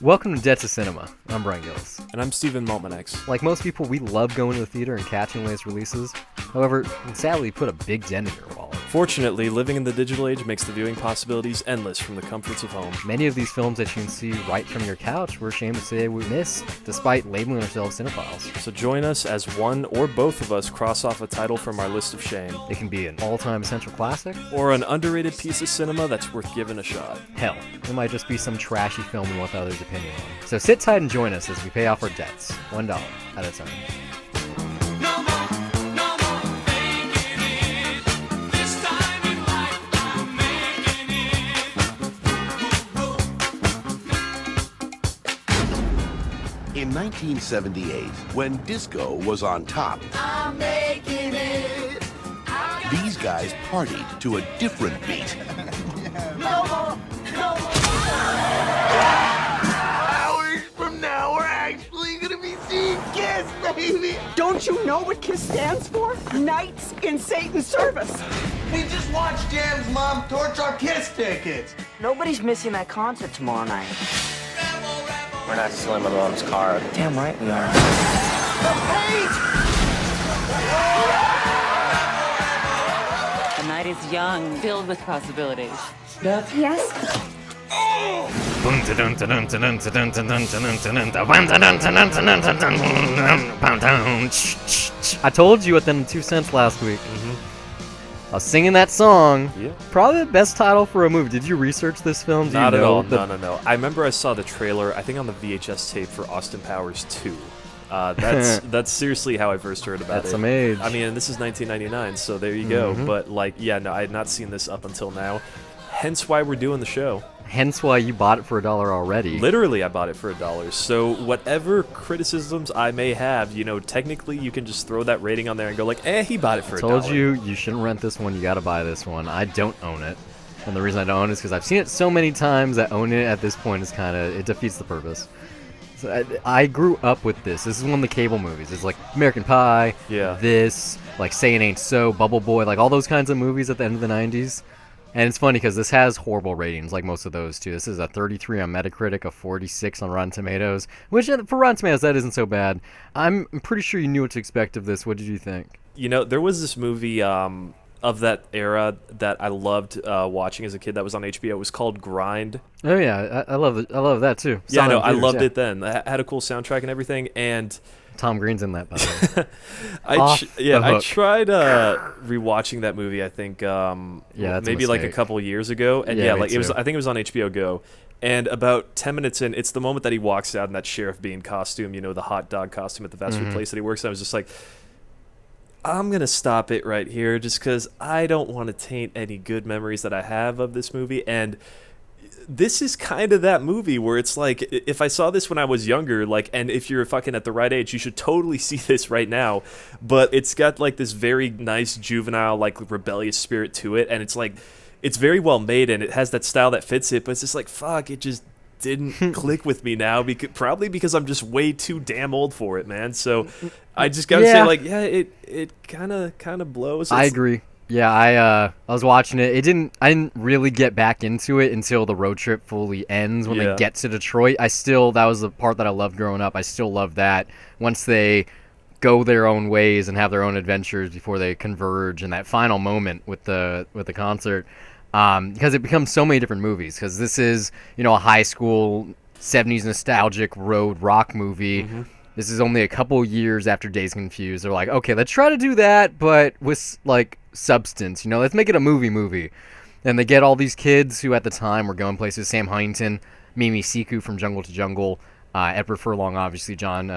Welcome to Debt to Cinema. I'm Brian Gillis. And I'm Steven Maltmanex. Like most people, we love going to the theater and catching latest releases. However, sadly, put a big dent in your wallet. Fortunately, living in the digital age makes the viewing possibilities endless from the comforts of home. Many of these films that you can see right from your couch, we're ashamed to say we missed, despite labeling ourselves cinephiles. So join us as one or both of us cross off a title from our list of shame. It can be an all-time essential classic, or an underrated piece of cinema that's worth giving a shot. Hell, it might just be some trashy film we want others' opinion on. So sit tight and join us as we pay off our debts, $1 at a time. In 1978, when disco was on top, I'm making it. these guys partied to a different beat. No more, no more. Hours from now, we're actually gonna be seeing Kiss, baby! Don't you know what KISS stands for? Knights in Satan's Service. We just watched Jam's mom torch our Kiss tickets. Nobody's missing that concert tomorrow night. We're not stealing my mom's car. Damn right we are. The night is young, filled with possibilities. Beth? Yes? I told you within 2 cents last week. I was singing that song. Yeah. Probably the best title for a movie. Did you research this film? Do Not you at know all. the- No. I remember I saw the trailer, I think on the VHS tape for Austin Powers 2. That's seriously how I first heard about That's it. some age. I mean, and this is 1999, so there you go. But no, I had not seen this up until now. Hence why we're doing the show. Hence why you bought it for $1 already. Literally, I bought it for $1. So whatever criticisms I may have, technically you can just throw that rating on there and go like, he bought it for $1. Told you shouldn't rent this one. You got to buy this one. I don't own it, and the reason I don't own it is because I've seen it so many times that owning it at this point is it defeats the purpose. So I grew up with this. This is one of the cable movies. It's like American Pie. Yeah. This, like Saying Ain't So, Bubble Boy, like all those kinds of movies at the end of the 90s. And it's funny because this has horrible ratings, like most of those too. This is a 33 on Metacritic, a 46 on Rotten Tomatoes, which for Rotten Tomatoes that isn't so bad. I'm pretty sure you knew what to expect of this. What did you think? There was this movie of that era that I loved watching as a kid that was on HBO. It was called Grind. Oh yeah, I love it. I love that too. Yeah, Saw it in I theaters, loved yeah. it then. It had a cool soundtrack and everything, and Tom Green's in that, by the way. I hook. tried rewatching that movie. I think that's a maybe like a mistake. couple years ago, and Yeah, me like it was. too. I think it was on HBO Go. And about 10 minutes in, it's the moment that he walks out in that Sheriff Bean costume, the hot dog costume at the fast food place that he works at. I was just like, I'm going to stop it right here just because I don't want to taint any good memories that I have of this movie. And this is kind of that movie where it's like, if I saw this when I was younger, and if you're fucking at the right age, you should totally see this right now. But it's got like this very nice juvenile, rebellious spirit to it. And it's like, it's very well made and it has that style that fits it. But it's just like, fuck, it just didn't click with me now, probably because I'm just way too damn old for it, man. So I just gotta say, it kind of blows. I agree. Yeah, I was watching it. I didn't really get back into it until the road trip fully ends when they get to Detroit. That was the part that I loved growing up. I still love that. Once they go their own ways and have their own adventures before they converge, and that final moment with the concert, because it becomes so many different movies. Because this is a high school 70s nostalgic road rock movie. This is only a couple years after Dazed and Confused. They're like, okay, let's try to do that, but with substance. Let's make it a movie. And they get all these kids who at the time were going places. Sam Huntington, Mimi Siku from Jungle to Jungle, Edward Furlong, obviously John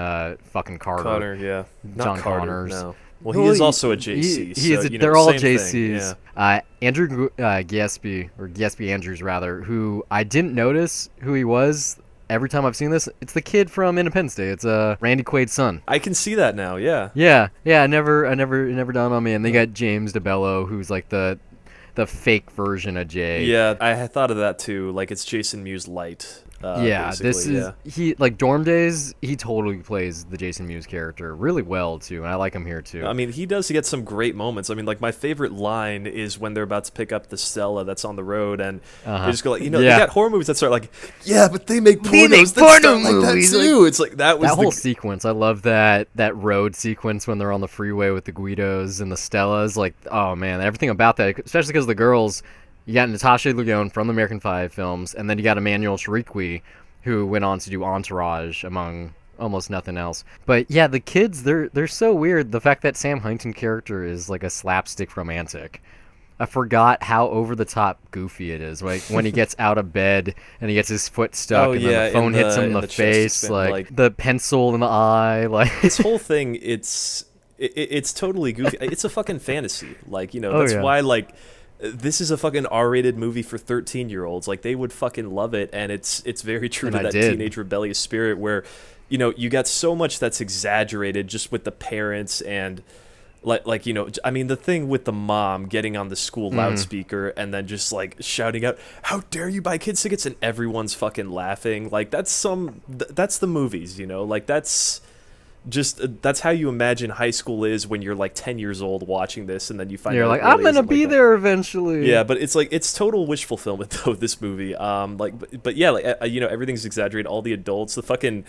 fucking Carter. Connor, yeah. Not John Carter, Connors. No. Well, he is also a JC. They're all same thing, JCs. yeah. Andrew Gaspy Andrews, rather, who I didn't notice who he was every time I've seen this. It's the kid from Independence Day. It's Randy Quaid's son. I can see that now, yeah. Yeah. It never dawned on me. And they got James DeBello, who's like the the fake version of Jay. Yeah, I had thought of that too. Like it's Jason Mewes light. Yeah, this is yeah. he like Dorm Days. He totally plays the Jason Mewes character really well too, and I like him here too. I mean, he does get some great moments. I mean, like my favorite line is when they're about to pick up the Stella that's on the road, and they just go like, you know, they got horror movies that start like, yeah, but they make pornos that start like that too. It's like that was that whole sequence. I love that road sequence when they're on the freeway with the Guidos and the Stellas. Like, oh man, everything about that, especially because the girls. You got Natasha Lyonne from the American Five films, and then you got Emmanuel Chriqui, who went on to do Entourage, among almost nothing else. But yeah, the kids, they're so weird. The fact that Sam Huntington character is like a slapstick romantic. I forgot how over-the-top goofy it is. Like, when he gets out of bed and he gets his foot stuck, and then the phone hits him in the face, like the pencil in the eye. Like this whole thing, it's totally goofy. It's a fucking fantasy. Like, you know, that's why, like... This is a fucking R-rated movie for 13-year-olds. Like, they would fucking love it, and it's very true to that teenage rebellious spirit where, you know, you got so much that's exaggerated just with the parents and, like you know, I mean, the thing with the mom getting on the school loudspeaker and then just, like, shouting out, how dare you buy kids tickets, and everyone's fucking laughing. Like, that's the movies, you know? Like, that's how you imagine high school is when you're like 10 years old watching this, and then you find you're out like, it really I'm gonna isn't be like that. there eventually. Yeah, but it's like it's total wish fulfillment though. This movie, but yeah, like you know, everything's exaggerated. All the adults, the fucking,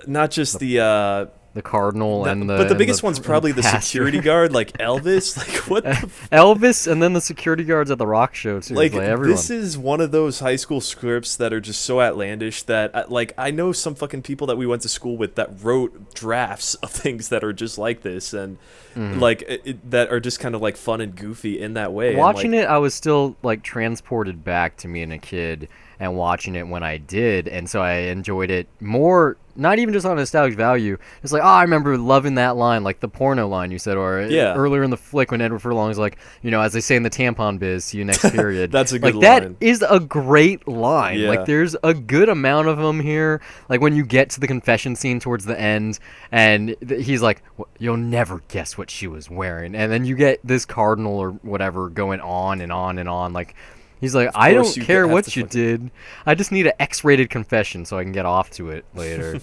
not just the cardinal and the. But the biggest one's probably the pastor. security guard, like Elvis. Like what? Elvis, and then the security guards at the rock show too. Like everyone. this is one of those high school scripts that are just so outlandish that like I know some fucking people that we went to school with that wrote drafts of things that are just like this, and like that are just kind of like fun and goofy in that way. Watching it, I was still like transported back to me and a kid, and watching it when I did, and so I enjoyed it more. Not even just on nostalgic value. It's like, oh, I remember loving that line, like the porno line you said, or earlier in the flick when Edward Furlong's like, you know, as they say in the tampon biz, see you next period. That's a good line. That is a great line. Yeah. Like, there's a good amount of them here. Like, when you get to the confession scene towards the end, and he's like, you'll never guess what she was wearing. And then you get this cardinal or whatever going on and on and on. Like, he's like, I don't care what you did. I just need an X-rated confession so I can get off to it later.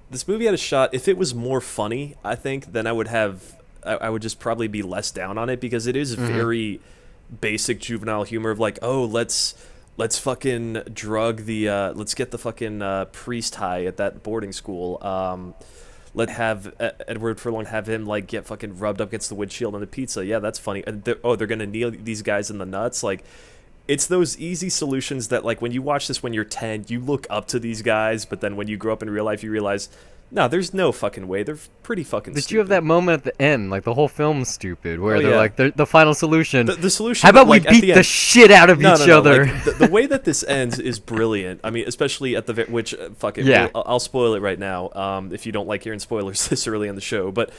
This movie had a shot. If it was more funny, I think, then I would just probably be less down on it, because it is very basic juvenile humor of like, oh, let's fucking drug the let's get the fucking priest high at that boarding school. Let's have Edward Furlong have him like get fucking rubbed up against the windshield on the pizza. Yeah, that's funny. And they're gonna kneel these guys in the nuts. Like, it's those easy solutions that, like, when you watch this when you're 10, you look up to these guys, but then when you grow up in real life, you realize, no, there's no fucking way. They're pretty fucking stupid. But you have that moment at the end, like, the whole film's stupid, where they're like, the final solution. The solution. How about we like, beat the shit out of each other? Like, the way that this ends is brilliant. I mean, especially at the which, fuck it, yeah. I'll spoil it right now. If you don't like hearing spoilers this early in the show, but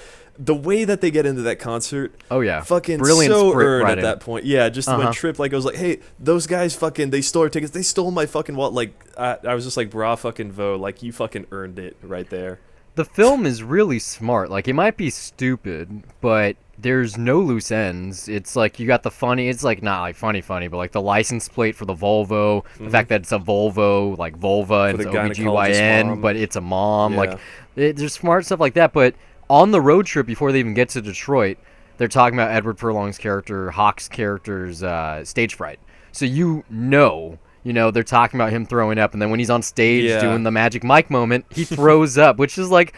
the way that they get into that concert, fucking brilliant so earned writing. at that point. Yeah, just when Tripp like goes like, hey, those guys fucking, they stole our tickets, they stole my fucking wallet. Like, I was just like, brah fucking vo, like, you fucking earned it right there. The film is really smart. Like, it might be stupid, but there's no loose ends. It's like, you got the funny, it's like not like funny, but like the license plate for the Volvo, the fact that it's a Volvo, like vulva, and it's OBGYN, but it's a mom. Like, there's smart stuff like that, but on the road trip before they even get to Detroit, they're talking about Edward Furlong's character, Hawk's character's stage fright. So you know, they're talking about him throwing up, and then when he's on stage doing the Magic Mike moment, he throws up, which is like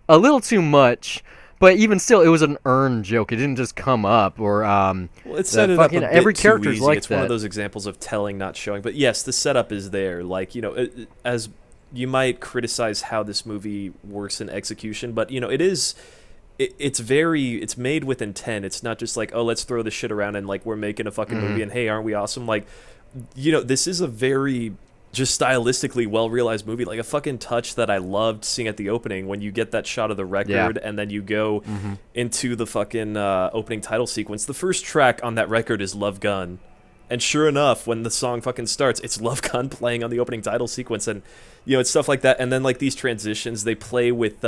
a little too much. But even still, it was an earned joke. It didn't just come up, or well, it set it up a bit every too character's easy. like it's that. One of those examples of telling, not showing. But yes, the setup is there. Like, as you might criticize how this movie works in execution, but it's made with intent. It's not just like, oh, let's throw this shit around and like we're making a fucking movie and hey, aren't we awesome? Like, this is a very just stylistically well realized movie. Like a fucking touch that I loved seeing at the opening when you get that shot of the record and then you go into the fucking opening title sequence. The first track on that record is Love Gun. And sure enough, when the song fucking starts, it's Love Gun playing on the opening title sequence, and it's stuff like that. And then like these transitions, they play with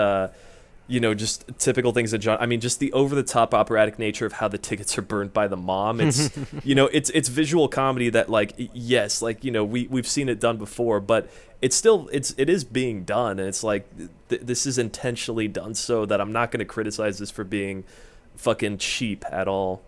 just typical things that John. I mean, just the over-the-top operatic nature of how the tickets are burned by the mom. It's it's visual comedy that yes, we've seen it done before, but it is being done, and it's like this is intentionally done so that I'm not going to criticize this for being fucking cheap at all.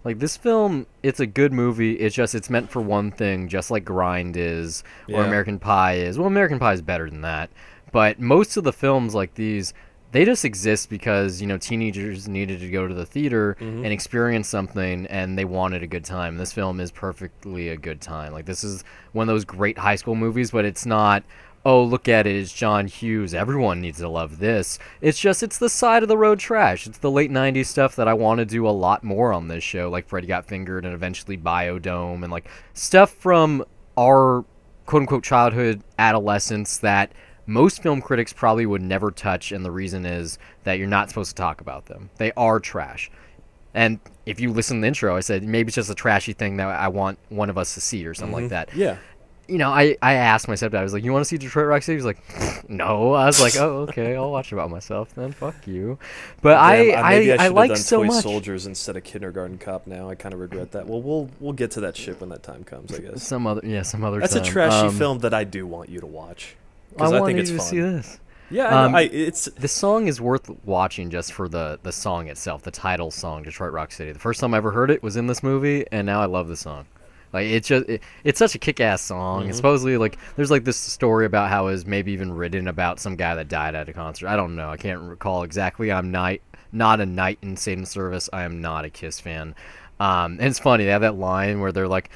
Like, this film, it's a good movie. It's meant for one thing, just like Grind is, or American Pie is. Well, American Pie is better than that. But most of the films like these, they just exist because, teenagers needed to go to the theater and experience something, and they wanted a good time. This film is perfectly a good time. Like, this is one of those great high school movies, but it's not, oh, look at it, it's John Hughes, everyone needs to love this. It's the side of the road trash. It's the late 90s stuff that I want to do a lot more on this show, like Freddy Got Fingered and eventually Biodome, and stuff from our quote-unquote childhood, adolescence that most film critics probably would never touch, and the reason is that you're not supposed to talk about them. They are trash. And if you listen to the intro, I said maybe it's just a trashy thing that I want one of us to see or something like that. Yeah. I asked my stepdad, I was like, you want to see Detroit Rock City? He was like, no. I was like, oh, okay, I'll watch it by myself then. Fuck you. But I like so much. Toy Soldiers instead of Kindergarten Cop now. I kind of regret that. Well, we'll get to that shit when that time comes, I guess. Some other That's time. That's a trashy film that I do want you to watch. I think want it's you to fun. see this. Yeah, it's the song is worth watching just for the song itself, the title song, Detroit Rock City. The first time I ever heard it was in this movie, and now I love the song. Like, it's such a kick-ass song. And supposedly, there's this story about how it was maybe even written about some guy that died at a concert. I don't know. I can't recall exactly. I'm not a knight in Satan's service. I am not a Kiss fan. And it's funny, they have that line where they're like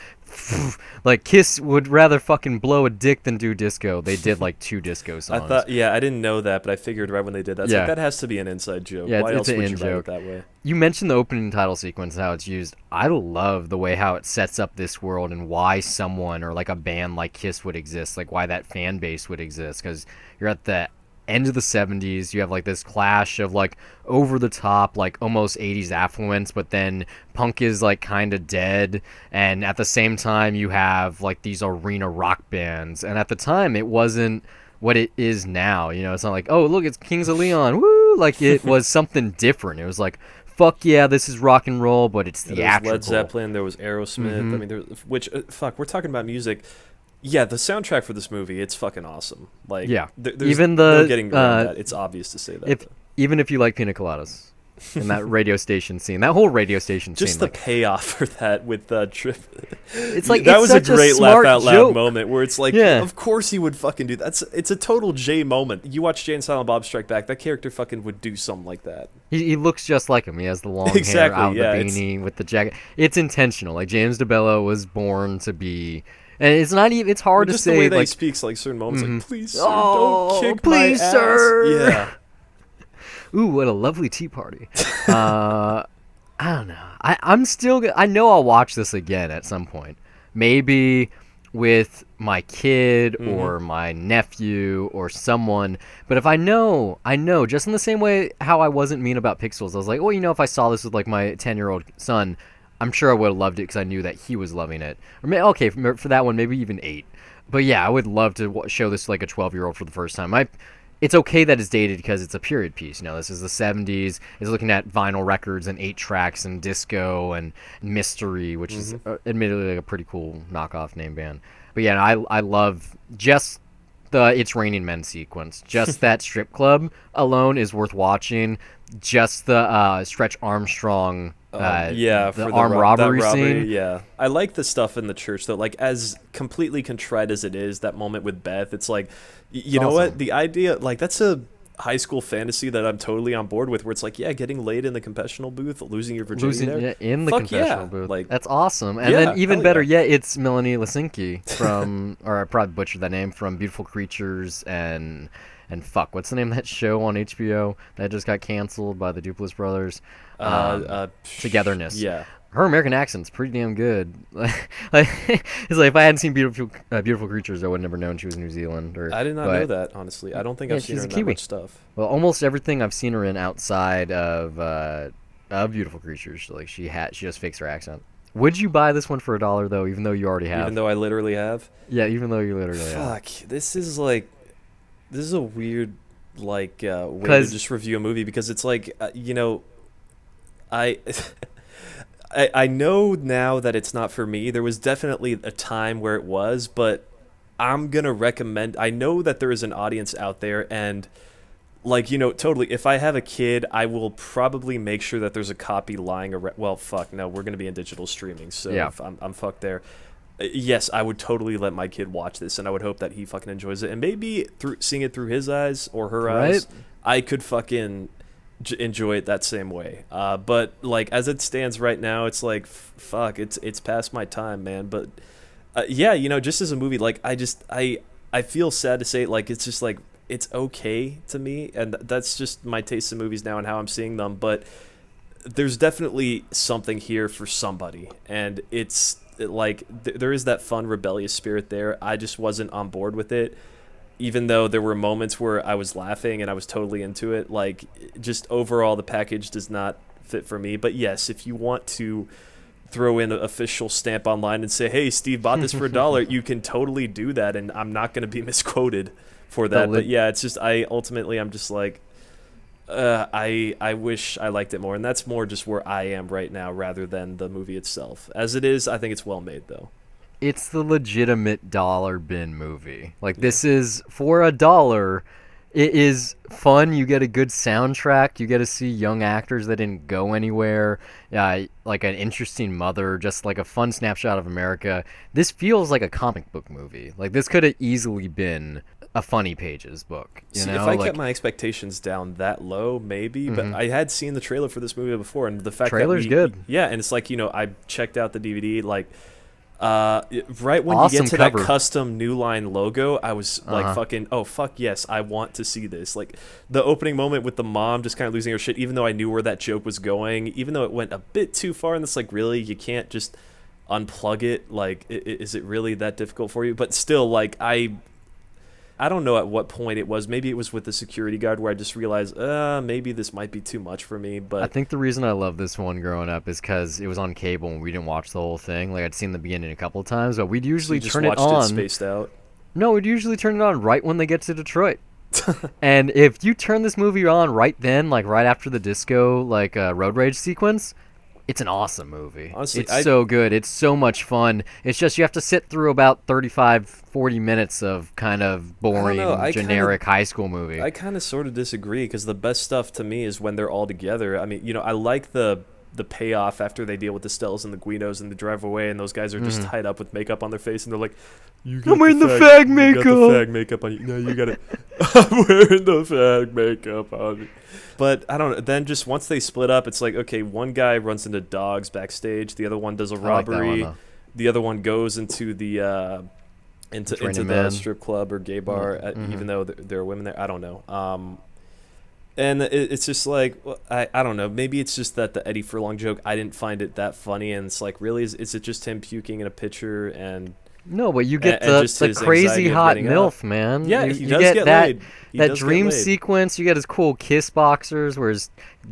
Kiss would rather fucking blow a dick than do disco. They did 2 disco songs. I didn't know that, but I figured right when they did that, that has to be an inside joke. Yeah, Why it's else an would you in write joke. it that way? You mentioned the opening title sequence and how it's used. I love the way how it sets up this world and why someone or a band like Kiss would exist, why that fan base would exist, because you're at the end of the 70s, you have this clash of over the top almost 80s affluence, but then punk is kind of dead, and at the same time you have these arena rock bands, and at the time it wasn't what it is now. It's not oh look, it's Kings of Leon, woo, it was something different. It was fuck yeah, this is rock and roll, but it's theatrical. There was Led Zeppelin, there was Aerosmith. I mean, we're talking about music. Yeah, the soundtrack for this movie, it's fucking awesome. There's even no getting around that. It's obvious to say that. Even if you like pina coladas, and that radio station scene, that whole radio station scene, just the payoff for that with Trip. It's that was a great laugh out loud joke. moment where it's of course he would fucking do that. It's a total Jay moment. You watch Jay and Silent Bob Strike Back, that character fucking would do something like that. He looks just like him. He has the long hair, out the beanie with the jacket. It's intentional. James DeBello was born to be. And it's not even. It's hard to say. Just the way that he speaks, certain moments, please, sir, don't kick please, my ass. Sir. Yeah. Ooh, what a lovely tea party. I don't know. I'm still. I know I'll watch this again at some point. Maybe with my kid or my nephew or someone. But if I know, just in the same way how I wasn't mean about Pixels. I was like, well, if I saw this with my 10-year-old son, I'm sure I would have loved it because I knew that he was loving it. Or okay, for that one, maybe even 8. But yeah, I would love to show this to a 12-year-old for the first time. It's okay that it's dated because it's a period piece. This is the 70s. It's looking at vinyl records and 8 tracks and disco and mystery, which is admittedly a pretty cool knockoff name band. But yeah, I love just the It's Raining Men sequence. Just that strip club alone is worth watching. Just the Stretch Armstrong. The armed robbery scene. Yeah, I like the stuff in the church though. As completely contrite as it is, that moment with Beth, it's you know what? The idea, that's a high school fantasy that I'm totally on board with. Where it's getting laid in the confessional booth, losing your virginity in the confessional booth. That's awesome. And yeah, then even better yet, it's Melanie Lisinski from, or I probably butchered that name, from Beautiful Creatures and fuck, what's the name of that show on HBO that just got canceled by the Duplass brothers? Togetherness. Yeah. Her American accent's pretty damn good. It's if I hadn't seen Beautiful Creatures, I would have never known she was New Zealand. I did not know that, honestly. I don't think I've seen her in that much stuff. Well, almost everything I've seen her in outside of Beautiful Creatures, she just fakes her accent. Would you buy this one for $1 though, even though you already have? Even though I literally have? Yeah, even though you literally have. Fuck, this is a weird way to 'Cause- just review a movie, because it's like I I know now that it's not for me. There was definitely a time where it was, but I'm gonna recommend. I know that there is an audience out there, and totally. If I have a kid, I will probably make sure that there's a copy lying around. Well, fuck no, we're gonna be in digital streaming, so Yeah. if I'm fucked there. Yes, I would totally let my kid watch this, and I would hope that he fucking enjoys it, and maybe through seeing it through his eyes or her eyes, I could fucking enjoy it that same way. But as it stands right now, it's like fuck, it's past my time, man. But yeah, just as a movie, I feel sad to say it, it's just it's okay to me, and that's just my taste in movies now and how I'm seeing them. But there's definitely something here for somebody, and it's there is that fun rebellious spirit there. I just wasn't on board with it, even though there were moments where I was laughing and I was totally into it. Just overall, the package does not fit for me. But yes, if you want to throw in an official stamp online and say, hey, Steve bought this for $1, you can totally do that, and I'm not going to be misquoted for that. But yeah, it's just I'm just I wish I liked it more, and that's more just where I am right now rather than the movie itself. As it is, I think it's well made, though. It's the legitimate dollar bin movie. This is for $1. It is fun. You get a good soundtrack. You get to see young actors that didn't go anywhere. An interesting mother. Just a fun snapshot of America. This feels like a comic book movie. This could have easily been a Funny Pages book. If I kept my expectations down that low, maybe. But I had seen the trailer for this movie before, and the fact trailer's good. Yeah, and it's I checked out the DVD right when Awesome you get to cover. that custom New Line logo, I was fucking, oh fuck yes, I want to see this. The opening moment with the mom just kind of losing her shit, even though I knew where that joke was going, even though it went a bit too far, and it's really, you can't just unplug it. Is it really that difficult for you? But still, I don't know at what point it was. Maybe it was with the security guard where I just realized, maybe this might be too much for me. But I think the reason I love this one growing up is because it was on cable and we didn't watch the whole thing. I'd seen the beginning a couple of times, but we'd usually turn it on. Spaced out. No, we'd usually turn it on right when they get to Detroit. And if you turn this movie on right then, right after the disco, road rage sequence, it's an awesome movie. Honestly, it's so good. It's so much fun. It's just you have to sit through about 35-40 minutes of kind of boring, generic high school movie. I kind of sort of disagree, because the best stuff to me is when they're all together. I mean, I like the payoff after they deal with the Stellas and the Guidos and they drive away, and those guys are just tied up with makeup on their face, and they're like, "You got I'm wearing the fag makeup. You got the fag makeup on you. No, you got it. I'm wearing the fag makeup on me." But I don't know. Then just once they split up, it's okay, one guy runs into dogs backstage, the other one does a robbery, the other one goes into the into the strip club or gay bar, even though there are women there. I don't know. And it's just I don't know. Maybe it's just that the Eddie Furlong joke, I didn't find it that funny, and it's really, is it just him puking in a pitcher? And no, but you get the crazy anxiety of hot getting MILF, up. man. Yeah, you he does get get that, laid. He that does get dream laid. sequence. You get his cool kiss boxers, where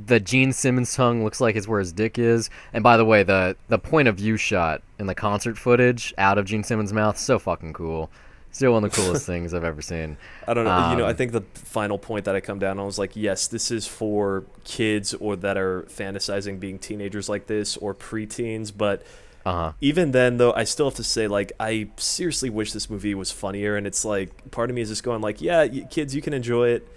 the Gene Simmons tongue looks like it's where his dick is. And by the way, the point of view shot in the concert footage out of Gene Simmons' mouth, so fucking cool. Still one of the coolest things I've ever seen. I don't know. I think the final point that I come down on was yes, this is for kids or that are fantasizing being teenagers like this, or preteens. But even then, though, I still have to say, I seriously wish this movie was funnier. And it's part of me is just going yeah, kids, you can enjoy it,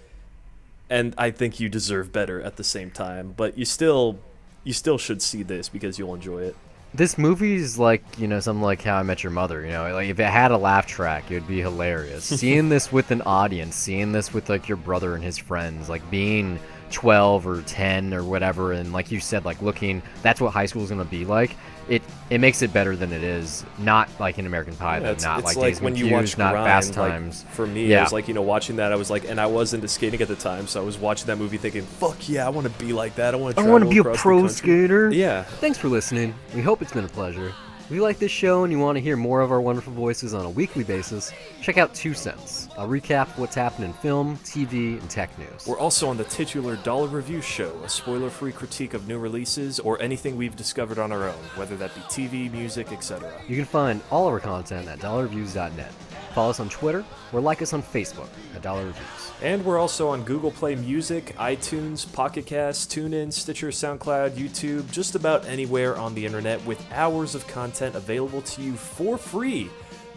and I think you deserve better at the same time. But you still should see this, because you'll enjoy it. This movie's something like How I Met Your Mother. If it had a laugh track, it would be hilarious. Seeing this with an audience, seeing this with your brother and his friends, being 12 or 10 or whatever, and like you said, looking, that's what high school is going to be like. It makes it better than it is. Not like in American Pie, Yeah, not it's Days when you Confused, watch not Grind, Fast Times. For me, Yeah. it was watching that, I was and I was into skating at the time, so I was watching that movie thinking, fuck yeah, I want to be like that. I want to be a pro skater. Yeah. Thanks for listening. We hope it's been a pleasure. If you like this show and you want to hear more of our wonderful voices on a weekly basis, check out 2 Cents. I'll recap what's happened in film, TV, and tech news. We're also on the titular Dollar Review Show, a spoiler-free critique of new releases or anything we've discovered on our own, whether that be TV, music, etc. You can find all of our content at dollarreviews.net. Follow us on Twitter or like us on Facebook at Dollar Reviews. And we're also on Google Play Music, iTunes, Pocket Cast, TuneIn, Stitcher, SoundCloud, YouTube, just about anywhere on the internet with hours of content available to you for free.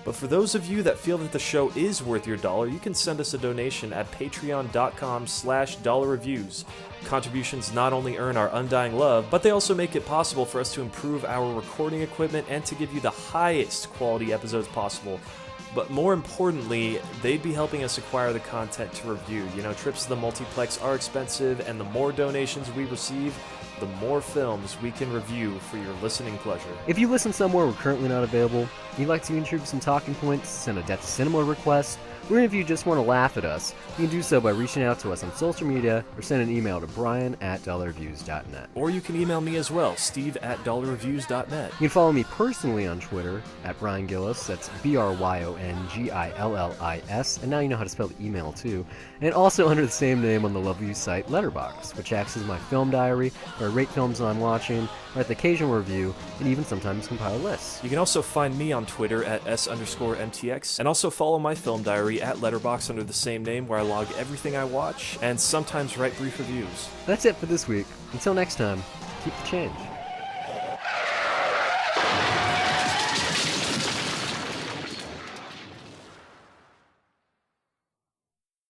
But for those of you that feel that the show is worth your dollar, you can send us a donation at patreon.com/dollarreviews. Contributions not only earn our undying love, but they also make it possible for us to improve our recording equipment and to give you the highest quality episodes possible. But more importantly, they'd be helping us acquire the content to review. You know, trips to the multiplex are expensive, and the more donations we receive, the more films we can review for your listening pleasure. If you listen somewhere we're currently not available, you'd like to contribute some talking points, send a Death to Cinema request, or even if you just want to laugh at us, you can do so by reaching out to us on social media or send an email to brian@dollarreviews.net. Or you can email me as well, steve@dollarreviews.net. You can follow me personally on Twitter at Brian Gillis, that's BRYONGILLIS, and now you know how to spell the email too, and also under the same name on the Love You site Letterboxd, which acts as my film diary, where I rate films I'm watching, write the occasional review, and even sometimes compile lists. You can also find me on Twitter at S_MTX, and also follow my film diary at Letterboxd under the same name, where I log everything I watch, and sometimes write brief reviews. That's it for this week. Until next time, keep the change.